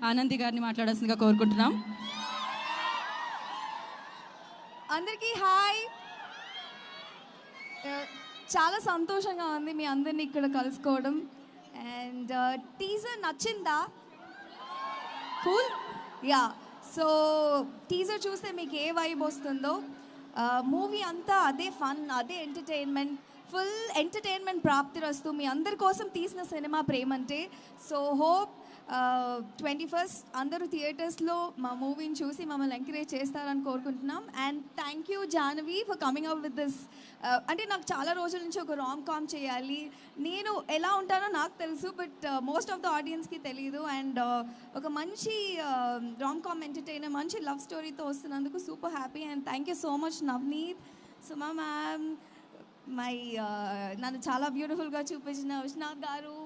ఆనంది గారిని మాట్లాడాల్సిందిగా కోరుకుంటున్నాం. అందరికీ హాయ్. చాలా సంతోషంగా ఉంది మీ అందరినీ ఇక్కడ కలుసుకోవడం. అండ్ టీజర్ నచ్చిందా? కూల్. యా, సో టీజర్ చూస్తే మీకు ఏ వైబ్ వస్తుందో, మూవీ అంతా అదే ఫన్, అదే ఎంటర్టైన్మెంట్, ఫుల్ ఎంటర్టైన్మెంట్ ప్రాప్తిరస్తు. మీ అందరి కోసం తీసిన సినిమా ప్రేమంటే. సో హోప్ 21st అందరూ థియేటర్స్లో మా మూవీని చూసి మమ్మల్ని ఎంకరేజ్ చేస్తారని కోరుకుంటున్నాం. And thank you Jahnavi for coming up with this. అంటే నాకు చాలా రోజుల నుంచి ఒక రామ్ కామ్ చేయాలి, నేను ఎలా ఉంటానో నాకు తెలుసు, బట్ మోస్ట్ ఆఫ్ ద ఆడియన్స్కి తెలియదు. అండ్ ఒక మంచి రామ్ కామ్ ఎంటర్టైనర్, మంచి లవ్ స్టోరీతో వస్తున్నందుకు super happy. And thank you so much Navneeth, Suma ma'am, నన్ను చాలా బ్యూటిఫుల్గా చూపించిన విశ్వనాథ్ గారు,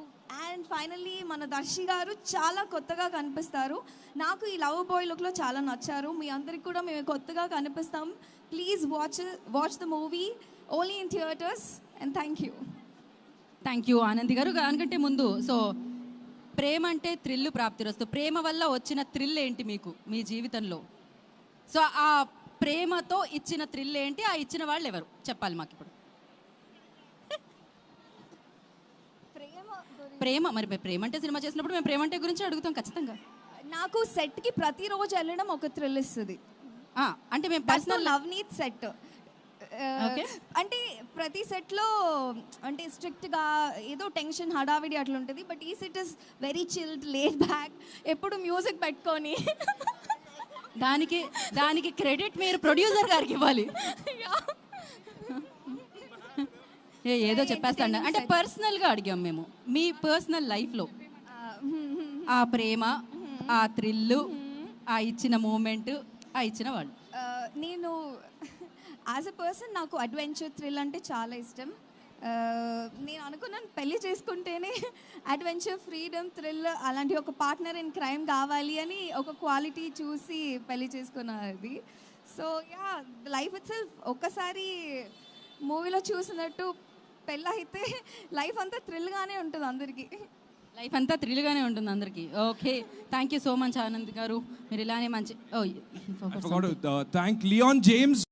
అండ్ ఫైనల్లీ మన దర్శి గారు చాలా కొత్తగా కనిపిస్తారు. నాకు ఈ లవ్ బాయ్ లుక్లో చాలా నచ్చారు. మీ అందరికి కూడా మేము కొత్తగా కనిపిస్తాం. Please watch the movie only in theatres. And thank you Anandi గారు. దానికంటే ముందు, సో ప్రేమ అంటే థ్రిల్ ప్రాప్తిరస్తు, ప్రేమ వల్ల వచ్చిన థ్రిల్ ఏంటి మీకు మీ జీవితంలో? సో ఆ ప్రేమతో ఇచ్చిన థ్రిల్ ఏంటి, ఆ ఇచ్చిన వాళ్ళు ఎవరు చెప్పాలి మాకు ఇప్పుడు. ప్రేమ, మరి ప్రేమ అంటే సినిమా చేసినప్పుడు మేము ప్రేమ అంటే గురించి అడుగుతాం ఖచ్చితంగా. నాకు సెట్కి ప్రతిరోజు వెళ్ళడం ఒక థ్రిల్ ఇస్తుంది. అంటే మేము పర్సనల్ నవనీత్ సెట్ అంటే ప్రతి సెట్లో అంటే స్ట్రిక్ట్గా ఏదో టెన్షన్ హడావిడి అట్లా ఉంటుంది. బట్ ఈ set is very chilled, laid back, ఎప్పుడు మ్యూజిక్ పెట్టుకొని. దానికి క్రెడిట్ మీరు ప్రొడ్యూసర్ గారికి ఇవ్వాలి. ఏదో చెప్పేస్తాను అంటే పర్సనల్గా అడిగాం మేము, మీ పర్సనల్ లైఫ్లో ఆ ప్రేమ, ఆ థ్రిల్లు, ఆ ఇచ్చిన మూమెంట్, ఆ ఇచ్చిన వాళ్ళు. నేను యాజ్ ఎ పర్సన్ నాకు అడ్వెంచర్, థ్రిల్ అంటే చాలా ఇష్టం. నేను అనుకున్నాను పెళ్ళి చేసుకుంటేనే అడ్వెంచర్, ఫ్రీడమ్, థ్రిల్ అలాంటి ఒక పార్ట్నర్ ఇన్ క్రైమ్ కావాలి అని ఒక క్వాలిటీ చూసి పెళ్ళి చేసుకున్నది. So yeah, life it self ఒక్కసారి మూవీలో చూసినట్టు పెళ్ళైతే లైఫ్ అంతా థ్రిల్గానే ఉంటుంది అందరికీ. Okay, thank you so much Anand గారు. మీరు ఇలానే మంచి థ్యాంక్ లియాన్ జేమ్స్.